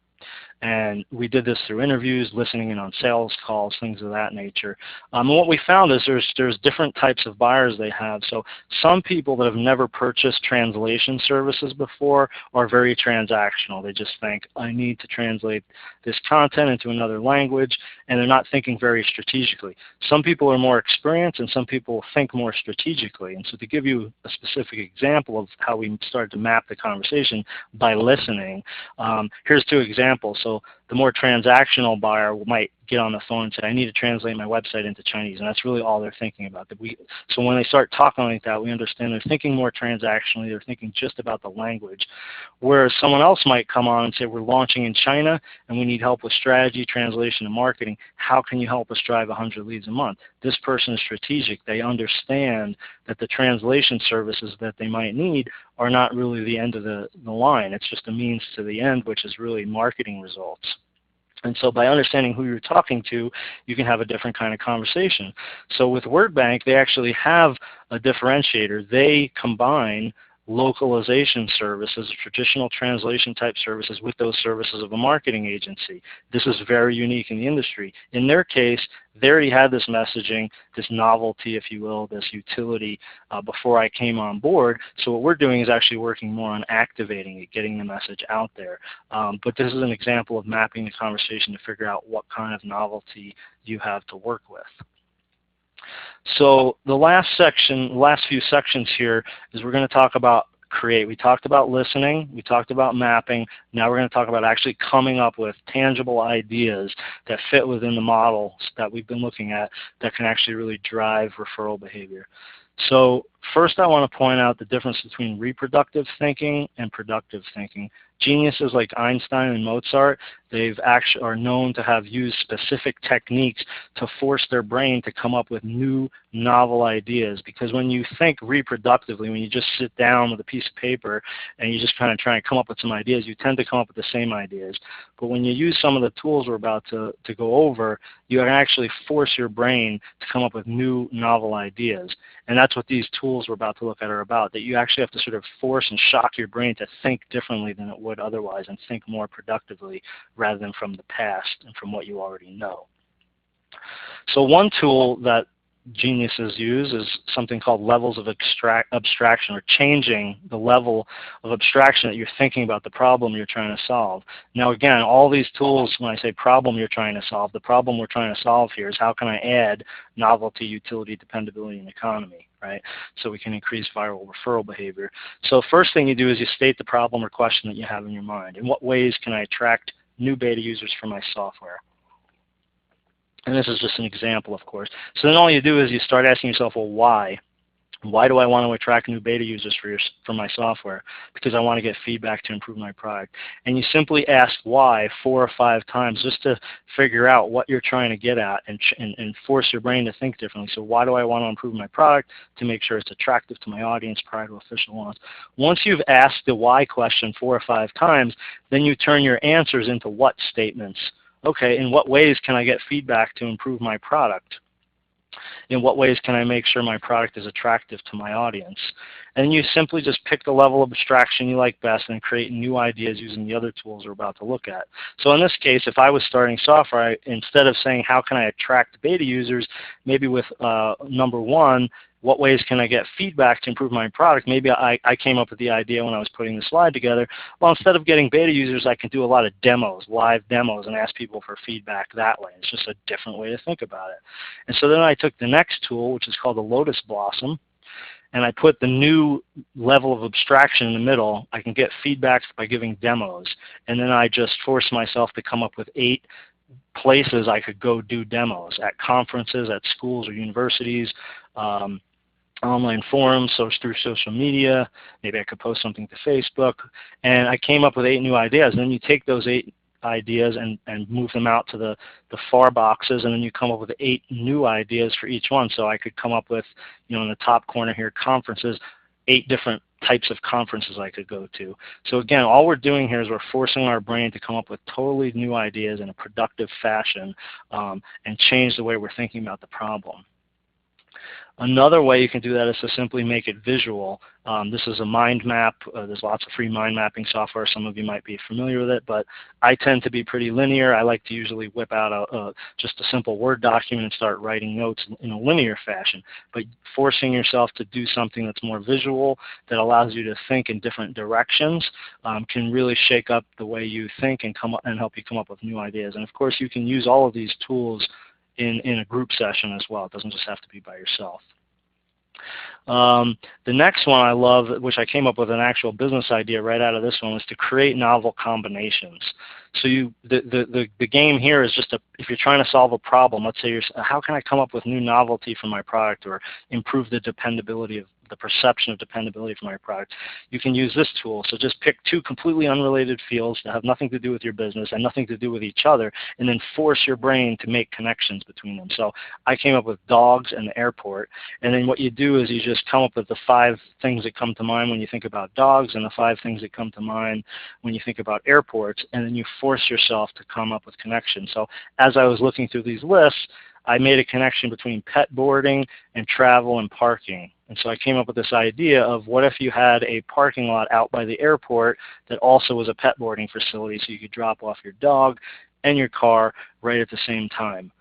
And we did this through interviews, listening in on sales calls, things of that nature. And what we found is there's different types of buyers they have. So some people that have never purchased translation services before are very transactional. They just think, I need to translate this content into another language, and they're not thinking very strategically. Some people are more experienced, and some people think more strategically. And so to give you a specific example of how we started to map the conversation by listening, here's two examples. So the more transactional buyer might get on the phone and say, I need to translate my website into Chinese, and that's really all they're thinking about. So when they start talking like that, we understand they're thinking more transactionally, they're thinking just about the language. Whereas someone else might come on and say, we're launching in China, and we need help with strategy, translation, and marketing. How can you help us drive 100 leads a month? This person is strategic. They understand that the translation services that they might need are not really the end of the line. It's just a means to the end, which is really marketing results. And so by understanding who you're talking to, you can have a different kind of conversation. So with WordBank, they actually have a differentiator. They combine localization services, traditional translation type services, with those services of a marketing agency. This is very unique in the industry. In their case, they already had this messaging, this novelty, if you will, this utility before I came on board. So what we're doing is actually working more on activating it, getting the message out there. But this is an example of mapping the conversation to figure out what kind of novelty you have to work with. So the last few sections here is we're going to talk about create. We talked about listening, we talked about mapping. Now we're going to talk about actually coming up with tangible ideas that fit within the models that we've been looking at that can actually really drive referral behavior. So first I want to point out the difference between reproductive thinking and productive thinking. Geniuses like Einstein and Mozart, they've actually are known to have used specific techniques to force their brain to come up with new, novel ideas. Because when you think reproductively, when you just sit down with a piece of paper and you just kind of try and come up with some ideas, you tend to come up with the same ideas. But when you use some of the tools we're about to go over, you can actually force your brain to come up with new, novel ideas. And that's what these tools we're about to look at are about, that you actually have to sort of force and shock your brain to think differently than it would otherwise and think more productively rather than from the past and from what you already know. So one tool that geniuses use is something called levels of abstraction, or changing the level of abstraction that you're thinking about the problem you're trying to solve. Now again, all these tools, when I say problem you're trying to solve, the problem we're trying to solve here is how can I add novelty, utility, dependability, and economy, right? So we can increase viral referral behavior. So first thing you do is you state the problem or question that you have in your mind. In what ways can I attract new beta users for my software? And this is just an example, of course. So then all you do is you start asking yourself, well, why? Why do I want to attract new beta users for my software? Because I want to get feedback to improve my product. And you simply ask why 4 or 5 times just to figure out what you're trying to get at and force your brain to think differently. So why do I want to improve my product? To make sure it's attractive to my audience prior to official launch. Once you've asked the why question 4 or 5 times, then you turn your answers into what statements. Okay, in what ways can I get feedback to improve my product? In what ways can I make sure my product is attractive to my audience? And you simply just pick the level of abstraction you like best and create new ideas using the other tools we're about to look at. So in this case, if I was starting software, instead of saying how can I attract beta users, maybe with number 1, what ways can I get feedback to improve my product? Maybe I came up with the idea when I was putting the slide together. Well, instead of getting beta users, I can do a lot of demos, live demos, and ask people for feedback that way. It's just a different way to think about it. And so then I took the next tool, which is called the Lotus Blossom, and I put the new level of abstraction in the middle. I can get feedback by giving demos. And then I just forced myself to come up with 8 places I could go do demos, at conferences, at schools or universities, online forums, so through social media. Maybe I could post something to Facebook. And I came up with 8 new ideas. And then you take those 8 ideas and move them out to the far boxes, and then you come up with 8 new ideas for each one. So I could come up with, in the top corner here, conferences, 8 different types of conferences I could go to. So again, all we're doing here is we're forcing our brain to come up with totally new ideas in a productive fashion and change the way we're thinking about the problem. Another way you can do that is to simply make it visual. This is a mind map. There's lots of free mind mapping software. Some of you might be familiar with it, but I tend to be pretty linear. I like to usually whip out just a simple Word document and start writing notes in a linear fashion. But forcing yourself to do something that's more visual, that allows you to think in different directions, can really shake up the way you think and help you come up with new ideas. And of course, you can use all of these tools in a group session as well. It doesn't just have to be by yourself. The next one I love, which I came up with an actual business idea right out of this one, was to create novel combinations. So the game here is just if you're trying to solve a problem, let's say how can I come up with new novelty for my product or improve the dependability of the perception of dependability for my product, you can use this tool. So just pick 2 completely unrelated fields that have nothing to do with your business and nothing to do with each other, and then force your brain to make connections between them. So I came up with dogs and the airport, and then what you do is you just come up with the 5 things that come to mind when you think about dogs and the 5 things that come to mind when you think about airports, and then you force yourself to come up with connections. So as I was looking through these lists, I made a connection between pet boarding and travel and parking. And so I came up with this idea of what if you had a parking lot out by the airport that also was a pet boarding facility, so you could drop off your dog and your car right at the same time.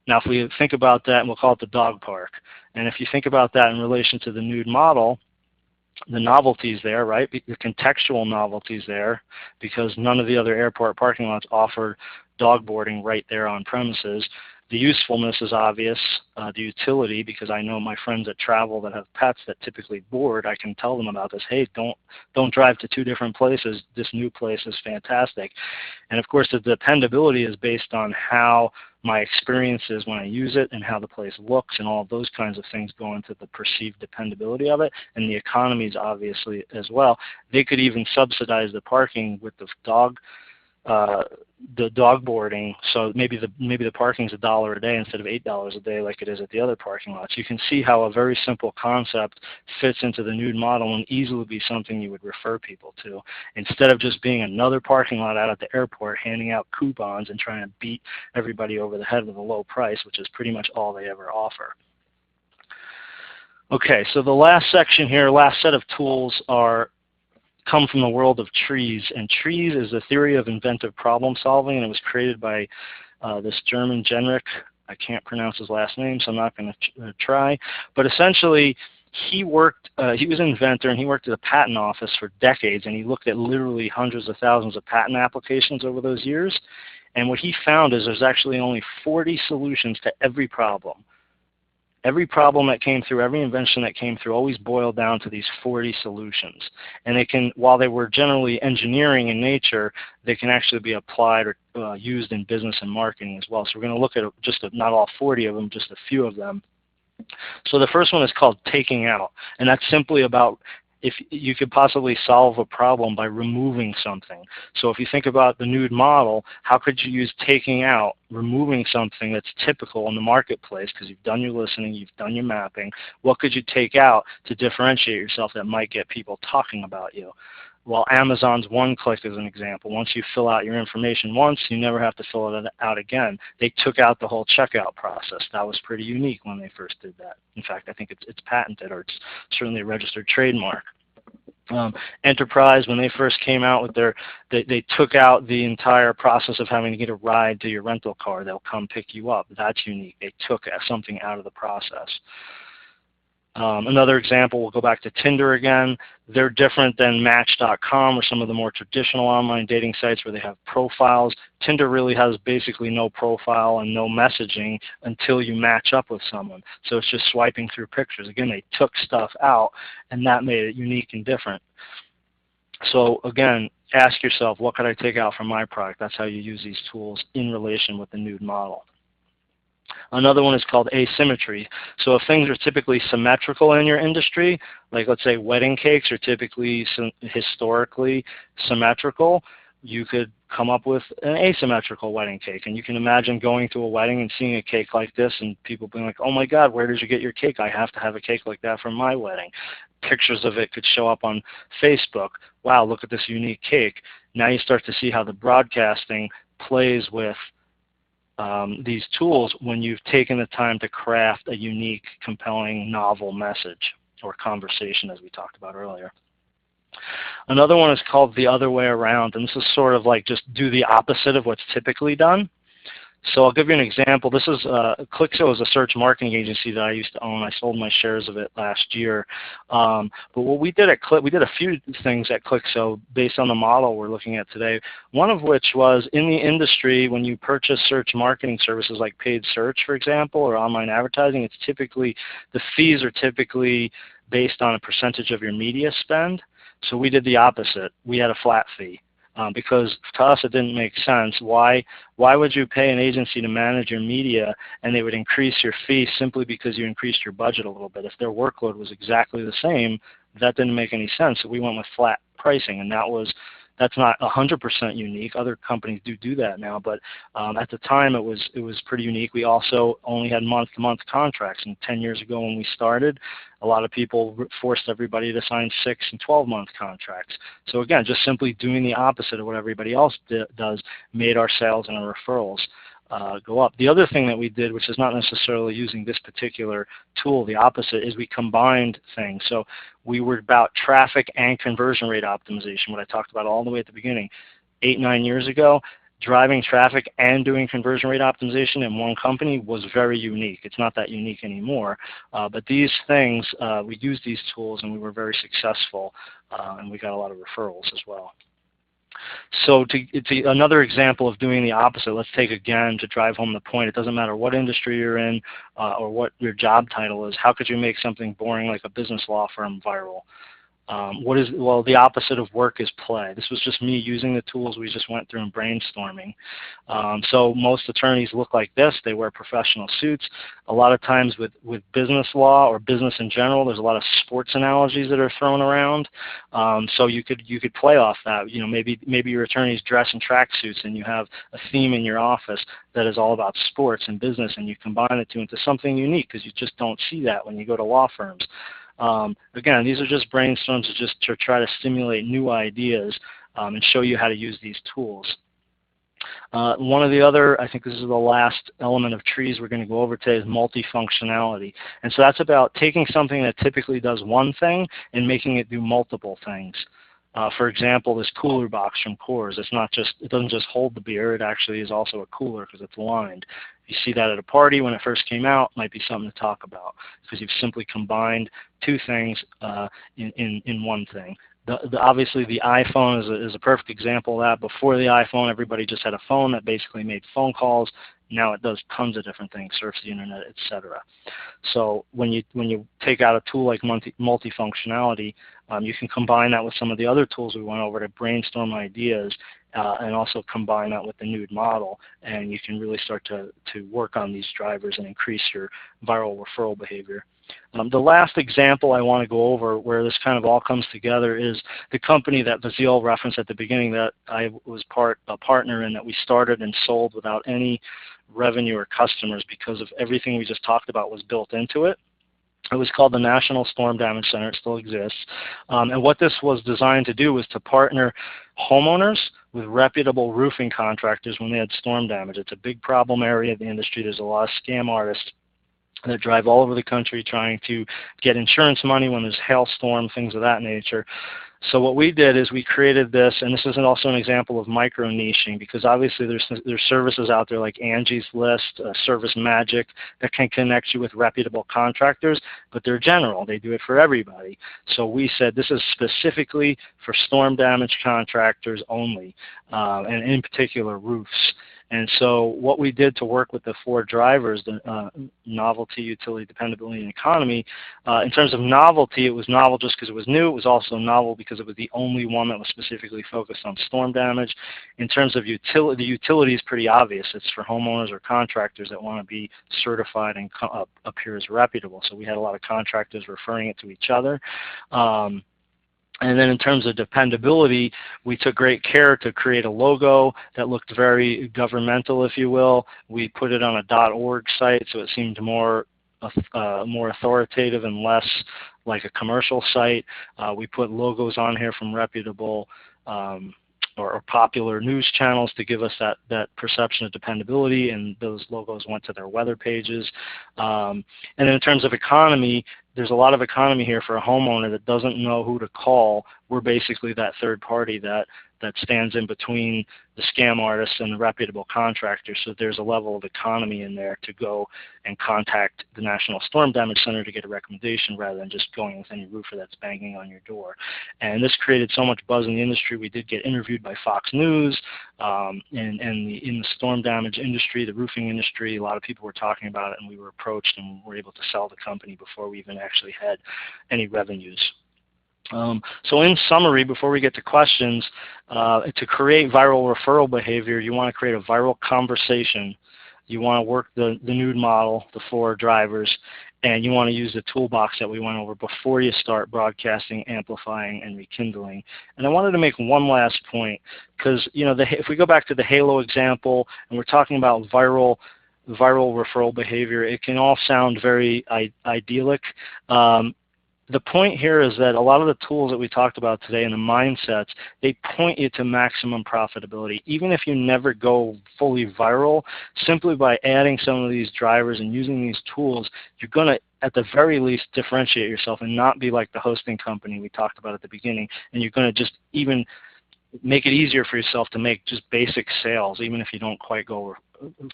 Now if we think about that, and we'll call it the dog park, and if you think about that in relation to the nude model, the novelty's there, right? The contextual novelty's there because none of the other airport parking lots offer dog boarding right there on premises. The usefulness is obvious, the utility, because I know my friends that travel that have pets that typically board, I can tell them about this. Hey, don't drive to 2 different places. This new place is fantastic. And of course, the dependability is based on how my experience is when I use it and how the place looks, and all of those kinds of things go into the perceived dependability of it. And the economies obviously as well. They could even subsidize the parking with the dog boarding, so maybe the parking's $1 a day instead of $8 a day like it is at the other parking lots. You can see how a very simple concept fits into the nude model and easily be something you would refer people to, instead of just being another parking lot out at the airport handing out coupons and trying to beat everybody over the head with a low price, which is pretty much all they ever offer. Okay, so the last section here, last set of tools come from the world of trees. And trees is a theory of inventive problem solving, and it was created by this German Genrich. I can't pronounce his last name, so I'm not going to try. But essentially, he was an inventor, and he worked at a patent office for decades, and he looked at literally hundreds of thousands of patent applications over those years. And what he found is there's actually only 40 solutions to every problem. Every problem that came through, every invention that came through always boiled down to these 40 solutions. And they can, while they were generally engineering in nature, they can actually be applied or used in business and marketing as well. So we're going to look at not all 40 of them, just a few of them. So the first one is called taking out. And that's simply about if you could possibly solve a problem by removing something. So if you think about the nude model, how could you use taking out, removing something that's typical in the marketplace, because you've done your listening, you've done your mapping, what could you take out to differentiate yourself that might get people talking about you? Well, Amazon's one-click is an example. Once you fill out your information once, you never have to fill it out again. They took out the whole checkout process. That was pretty unique when they first did that. In fact, I think it's patented, or it's certainly a registered trademark. Enterprise, when they first came out with they took out the entire process of having to get a ride to your rental car. They'll come pick you up. That's unique. They took something out of the process. Another example, we'll go back to Tinder again. They're different than Match.com or some of the more traditional online dating sites where they have profiles. Tinder really has basically no profile and no messaging until you match up with someone. So it's just swiping through pictures. Again, they took stuff out, and that made it unique and different. So again, ask yourself, what could I take out from my product? That's how you use these tools in relation with the nude model. Another one is called asymmetry. So if things are typically symmetrical in your industry, like let's say wedding cakes are typically historically symmetrical, you could come up with an asymmetrical wedding cake. And you can imagine going to a wedding and seeing a cake like this and people being like, oh my God, where did you get your cake? I have to have a cake like that for my wedding. Pictures of it could show up on Facebook. Wow, look at this unique cake. Now you start to see how the broadcasting plays with these tools when you've taken the time to craft a unique, compelling, novel message or conversation, as we talked about earlier. Another one is called the other way around, and this is sort of like just do the opposite of what's typically done. So I'll give you an example. This is Clixo is a search marketing agency that I used to own. I sold my shares of it last year. But what we did at we did a few things at Clixo based on the model we're looking at today. One of which was in the industry, when you purchase search marketing services like paid search, for example, or online advertising, it's typically, the fees are typically based on a percentage of your media spend. So we did the opposite. We had a flat fee. Because to us it didn't make sense. Why would you pay an agency to manage your media and they would increase your fee simply because you increased your budget a little bit? If their workload was exactly the same, that didn't make any sense. So we went with flat pricing, and that's not 100% unique. Other companies do that now, but at the time it was pretty unique. We also only had month-to-month contracts, and 10 years ago when we started, a lot of people forced everybody to sign 6 and 12-month contracts. So again, just simply doing the opposite of what everybody else does made our sales and our referrals go up. The other thing that we did, which is not necessarily using this particular tool, the opposite, is we combined things. So we were about traffic and conversion rate optimization, what I talked about all the way at the beginning. 8-9 years ago, driving traffic and doing conversion rate optimization in one company was very unique. It's not that unique anymore. But these things, we used these tools and we were very successful, and we got a lot of referrals as well. So another example of doing the opposite, let's take again to drive home the point. It doesn't matter what industry you're in or what your job title is. How could you make something boring like a business law firm viral? Well, the opposite of work is play. This was just me using the tools we just went through and brainstorming. So most attorneys look like this. They wear professional suits. A lot of times with business law or business in general, there's a lot of sports analogies that are thrown around. So you could play off that. You know, maybe your attorneys dress in tracksuits and you have a theme in your office that is all about sports and business, and you combine the two into something unique because you just don't see that when you go to law firms. Again, these are just brainstorms to try to stimulate new ideas and show you how to use these tools. One of the other, I think this is the last element of trees we're going to go over today, is multifunctionality. And so that's about taking something that typically does one thing and making it do multiple things. For example, this cooler box from Coors, it doesn't just hold the beer, it actually is also a cooler because it's lined. You see that at a party when it first came out, might be something to talk about because you've simply combined two things in one thing. Obviously, the iPhone is a perfect example of that. Before the iPhone, everybody just had a phone that basically made phone calls. Now it does tons of different things, surfs the internet, etc. So when you take out a tool like multifunctionality, you can combine that with some of the other tools we went over to brainstorm ideas, and also combine that with the nude model, and you can really start to work on these drivers and increase your viral referral behavior. The last example I want to go over where this kind of all comes together is the company that Vasil referenced at the beginning that I was a partner in, that we started and sold without any revenue or customers because of everything we just talked about was built into it. It was called the National Storm Damage Center. It still exists. And what this was designed to do was to partner homeowners with reputable roofing contractors when they had storm damage. It's a big problem area of the industry. There's a lot of scam artists that drive all over the country trying to get insurance money when there's hailstorm, things of that nature. So what we did is we created this, and this is also an example of micro-niching, because obviously there's services out there like Angie's List, Service Magic, that can connect you with reputable contractors, but they're general. They do it for everybody. So we said this is specifically for storm damage contractors only, and in particular roofs. And so what we did to work with the four drivers, the novelty, utility, dependability, and economy, in terms of novelty, it was novel just because it was new. It was also novel because it was the only one that was specifically focused on storm damage. In terms of utility, the utility is pretty obvious. It's for homeowners or contractors that want to be certified and appear as reputable. So we had a lot of contractors referring it to each other. And then in terms of dependability, we took great care to create a logo that looked very governmental, if you will. We put it on a .org site, so it seemed more authoritative and less like a commercial site. We put logos on here from reputable or popular news channels to give us that perception of dependability, and those logos went to their weather pages. And in terms of economy, there's a lot of economy here for a homeowner that doesn't know who to call. We're basically that third party that stands in between the scam artists and the reputable contractors. So there's a level of economy in there to go and contact the National Storm Damage Center to get a recommendation rather than just going with any roofer that's banging on your door. And this created so much buzz in the industry. We did get interviewed by Fox News, and in the storm damage industry, the roofing industry, a lot of people were talking about it, and we were approached and were able to sell the company before we even actually had any revenues. So in summary, before we get to questions, to create viral referral behavior, you want to create a viral conversation. You want to work the nude model, the four drivers, and you want to use the toolbox that we went over before you start broadcasting, amplifying, and rekindling. And I wanted to make one last point, because if we go back to the Halo example, and we're talking about viral referral behavior, it can all sound very idyllic. The point here is that a lot of the tools that we talked about today and the mindsets, they point you to maximum profitability. Even if you never go fully viral, simply by adding some of these drivers and using these tools, you're going to, at the very least, differentiate yourself and not be like the hosting company we talked about at the beginning. And you're going to just even make it easier for yourself to make just basic sales, even if you don't quite go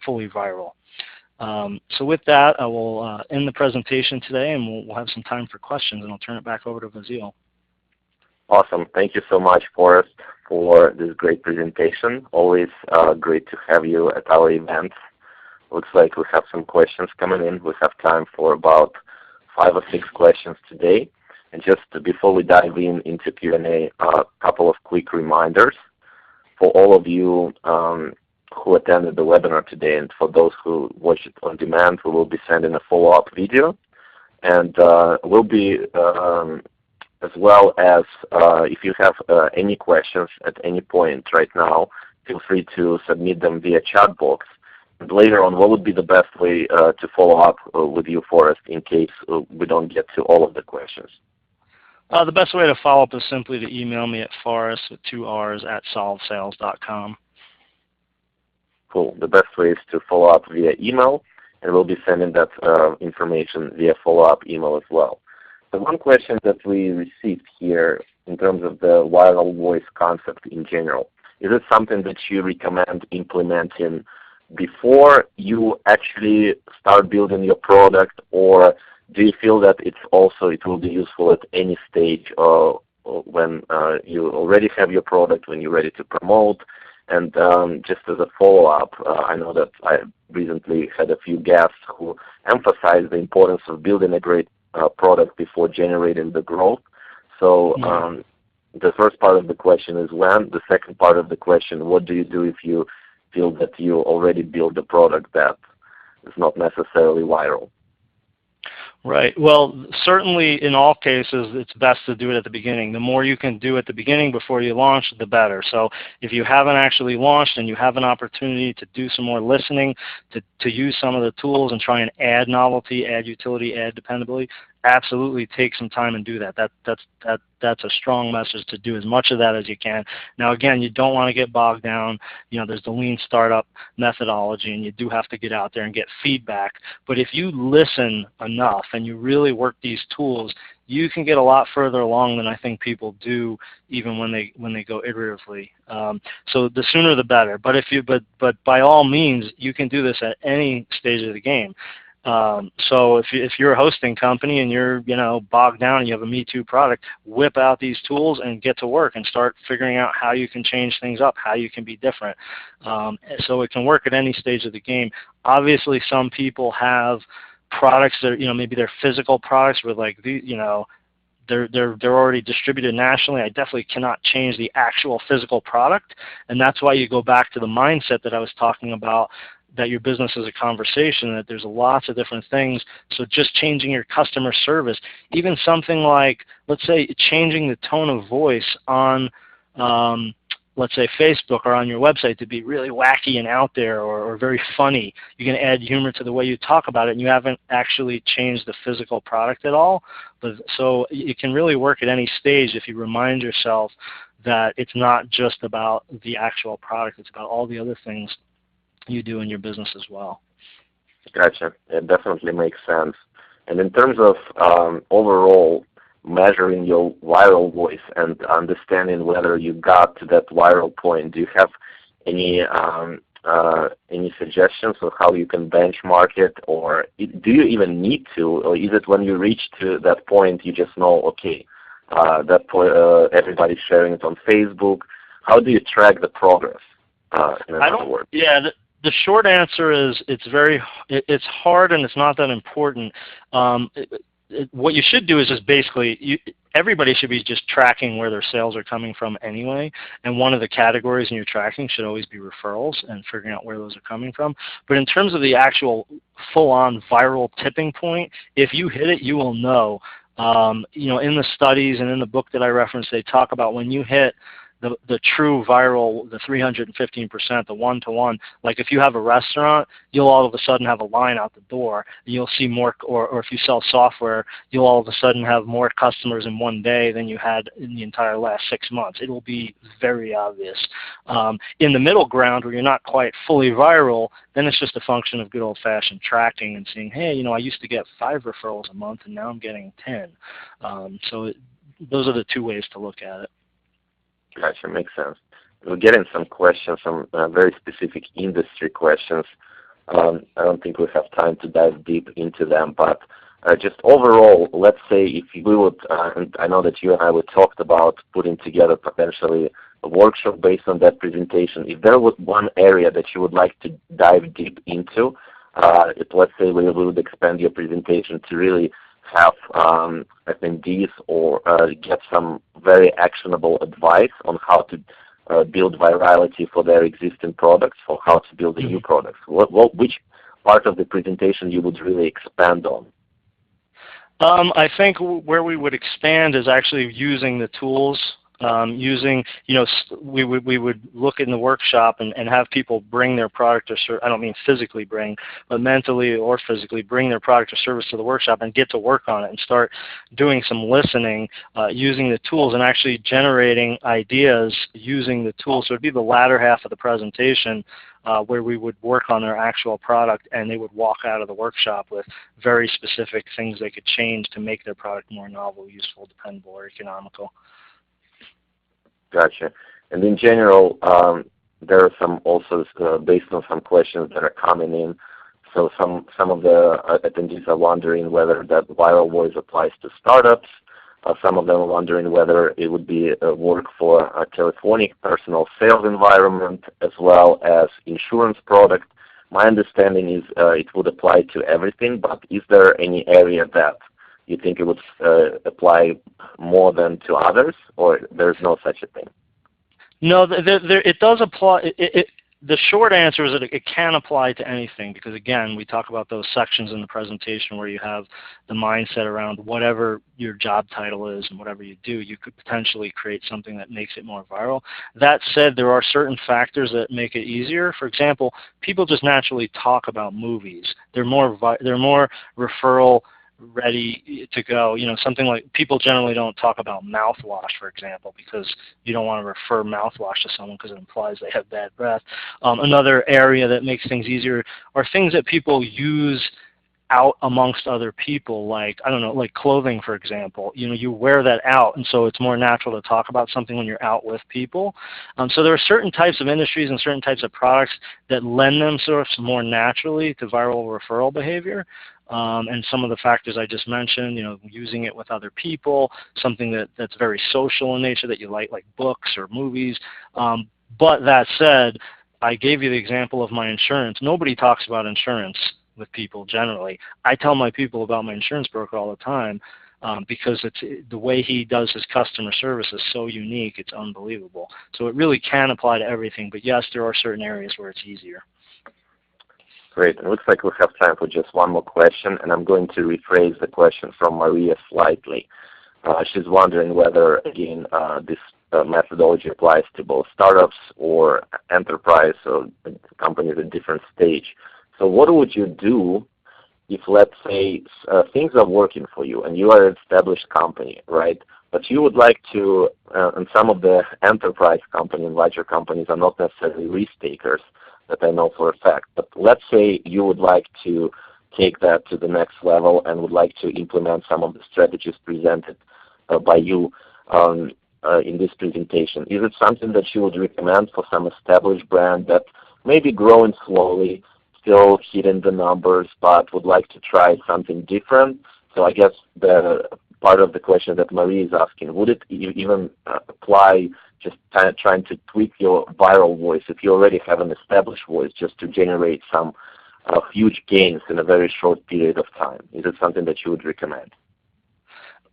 fully viral. So with that, I will end the presentation today, and we'll have some time for questions, and I'll turn it back over to Vasil. Awesome. Thank you so much, Forrest, for this great presentation. Always great to have you at our events. Looks like we have some questions coming in. We have time for about 5 or 6 questions today. And just before we dive into Q&A, a couple of quick reminders. For all of you who attended the webinar today, and for those who watch it on demand, we will be sending a follow-up video. And we'll be, as well as if you have any questions at any point right now, feel free to submit them via chat box. And later on, what would be the best way to follow up with you, Forrest, in case we don't get to all of the questions? The best way to follow up is simply to email me at Forrest with 2 R's at solvesales.com. Cool. The best way is to follow up via email, and we'll be sending that information via follow-up email as well. So one question that we received here in terms of the viral voice concept in general? Is it something that you recommend implementing before you actually start building your product, or do you feel that it will be useful at any stage when you already have your product, when you're ready to promote? And just as a follow-up, I know that I recently had a few guests who emphasized the importance of building a great product before generating the growth. So the first part of the question is when. The second part of the question, what do you do if you feel that you already built a product that is not necessarily viral? Right. Well, certainly in all cases, it's best to do it at the beginning. The more you can do at the beginning before you launch, the better. So if you haven't actually launched and you have an opportunity to do some more listening, to use some of the tools and try and add novelty, add utility, add dependability, absolutely take some time and do that. That's a strong message, to do as much of that as you can. Now, again, you don't want to get bogged down. There's the lean startup methodology, and you do have to get out there and get feedback. But if you listen enough and you really work these tools, you can get a lot further along than I think people do, even when they go iteratively. So the sooner the better. But but by all means, you can do this at any stage of the game. So if you're a hosting company and you're bogged down and you have a Me Too product, whip out these tools and get to work and start figuring out how you can change things up, how you can be different. So it can work at any stage of the game. Obviously, some people have products that maybe they're physical products with they're already distributed nationally. I definitely cannot change the actual physical product, and that's why you go back to the mindset that I was talking about, that your business is a conversation, that there's lots of different things. So just changing your customer service, even something like, let's say, changing the tone of voice on, let's say, Facebook or on your website to be really wacky and out there, or very funny. You can add humor to the way you talk about it, and you haven't actually changed the physical product at all. So it can really work at any stage if you remind yourself that it's not just about the actual product, it's about all the other things you do in your business as well. Gotcha. It definitely makes sense. And in terms of overall measuring your viral voice and understanding whether you got to that viral point, do you have any suggestions of how you can benchmark it, or do you even need to, or is it when you reach to that point you just know, okay, everybody's sharing it on Facebook? How do you track the progress? In other words? Yeah. The short answer is it's hard and it's not that important. What you should do is just basically, everybody should be just tracking where their sales are coming from anyway, and one of the categories in your tracking should always be referrals and figuring out where those are coming from. But in terms of the actual full-on viral tipping point, if you hit it, you will know. In the studies and in the book that I referenced, they talk about when you hit the true viral, the 315%, the one-to-one. Like if you have a restaurant, you'll all of a sudden have a line out the door. You'll see more, or if you sell software, you'll all of a sudden have more customers in one day than you had in the entire last 6 months. It will be very obvious. In the middle ground, where you're not quite fully viral, then it's just a function of good old-fashioned tracking and seeing, hey, I used to get 5 referrals a month, and now I'm getting 10. Those are the two ways to look at it. Gotcha, makes sense. We're getting some questions, some very specific industry questions. I don't think we have time to dive deep into them, but just overall, let's say if we would, and I know that you and I talked about putting together potentially a workshop based on that presentation. If there was one area that you would like to dive deep into, let's say we would expand your presentation to really have attendees or get some very actionable advice on how to build virality for their existing products, or how to build a new products. Which part of the presentation you would really expand on? I think where we would expand is actually using the tools. We would look in the workshop and have people bring their product or service. I don't mean physically bring, but mentally or physically bring their product or service to the workshop and get to work on it and start doing some listening, using the tools and actually generating ideas using the tools. So it would be the latter half of the presentation where we would work on their actual product, and they would walk out of the workshop with very specific things they could change to make their product more novel, useful, dependable, or economical. Gotcha. And in general, there are some also based on some questions that are coming in. So some of the attendees are wondering whether that viral voice applies to startups. Some of them are wondering whether it would be work for a telephonic personal sales environment as well as insurance product. My understanding is it would apply to everything, but is there any area that you think it would apply more than to others, or there's no such a thing? No, it does apply. The short answer is that it can apply to anything because, again, we talk about those sections in the presentation where you have the mindset around whatever your job title is and whatever you do, you could potentially create something that makes it more viral. That said, there are certain factors that make it easier. For example, people just naturally talk about movies. They're more referral ready to go. You know, something like people generally don't talk about mouthwash, for example, because you don't want to refer mouthwash to someone because it implies they have bad breath. Another area that makes things easier are things that people use out amongst other people, like, I don't know, like clothing, for example. You know, you wear that out, and so it's more natural to talk about something when you're out with people. So there are certain types of industries and certain types of products that lend themselves more naturally to viral referral behavior. And some of the factors I just mentioned, you know, using it with other people, something that's very social in nature that you like books or movies. But that said, I gave you the example of my insurance. Nobody talks about insurance with people generally. I tell my people about my insurance broker all the time because the way he does his customer service is so unique, it's unbelievable. So it really can apply to everything, but yes, there are certain areas where it's easier. Great. It looks like we have time for just one more question, and I'm going to rephrase the question from Maria slightly. She's wondering whether, again, this methodology applies to both startups or enterprise or companies at different stage. So what would you do if, let's say, things are working for you and you are an established company, right? But you would like to, and some of the enterprise companies, larger companies, are not necessarily risk takers, that I know for a fact. But let's say you would like to take that to the next level and would like to implement some of the strategies presented by you in this presentation. Is it something that you would recommend for some established brand that may be growing slowly, still hitting the numbers, but would like to try something different? So I guess the part of the question that Marie is asking, would it even apply just kind of trying to tweak your viral voice if you already have an established voice just to generate some huge gains in a very short period of time? Is it something that you would recommend?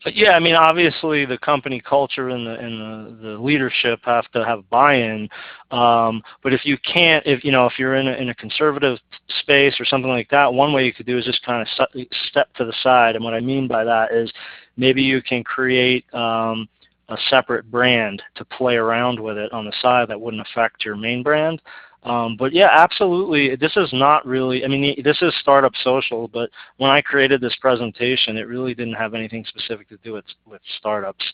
Yeah, I mean, obviously the company culture and the leadership have to have buy-in. But if you can't, if you're in a conservative space or something like that, one way you could do is just kind of step to the side. And what I mean by that is maybe you can create a separate brand to play around with it on the side that wouldn't affect your main brand. But yeah, absolutely. This is not really, I mean, this is Startup Social, but when I created this presentation, it really didn't have anything specific to do with startups.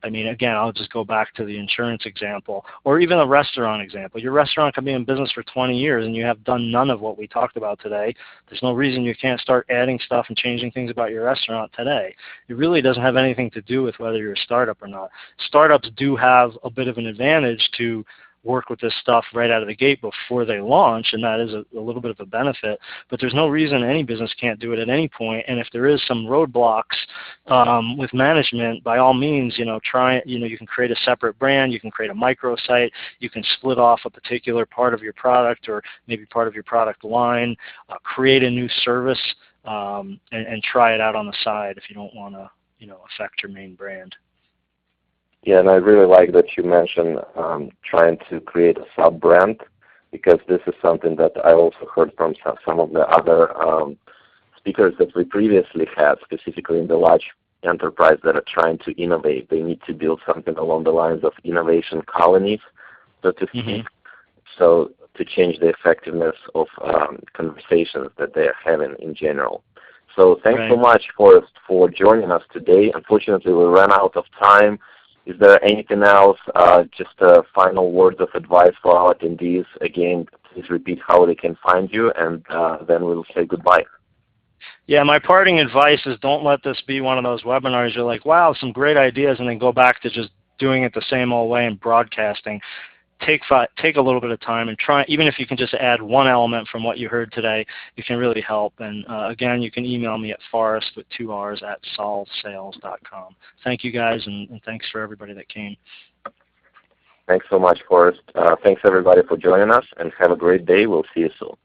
I mean, again, I'll just go back to the insurance example, or even a restaurant example. Your restaurant could be in business for 20 years and you have done none of what we talked about today. There's no reason you can't start adding stuff and changing things about your restaurant today. It really doesn't have anything to do with whether you're a startup or not. Startups do have a bit of an advantage to work with this stuff right out of the gate before they launch, and that is a little bit of a benefit. But there's no reason any business can't do it at any point. And if there is some roadblocks with management, by all means, you can create a separate brand, you can create a microsite, you can split off a particular part of your product or maybe part of your product line, create a new service, and try it out on the side if you don't want to, affect your main brand. Yeah, and I really like that you mentioned trying to create a sub-brand, because this is something that I also heard from some of the other speakers that we previously had, specifically in the large enterprise that are trying to innovate. They need to build something along the lines of innovation colonies, so to speak, so to change the effectiveness of conversations that they are having in general. So thanks so much for joining us today. Unfortunately, we ran out of time. Is there anything else, just final words of advice for our attendees? Again, please repeat how they can find you, and then we'll say goodbye. Yeah, my parting advice is don't let this be one of those webinars you're like, wow, some great ideas, and then go back to just doing it the same old way and broadcasting. Take a little bit of time and try, even if you can just add one element from what you heard today, it can really help. And again, you can email me at Forrest with 2 R's at solvesales.com. Thank you guys, and thanks for everybody that came. Thanks so much, Forrest. Thanks everybody for joining us, and have a great day. We'll see you soon.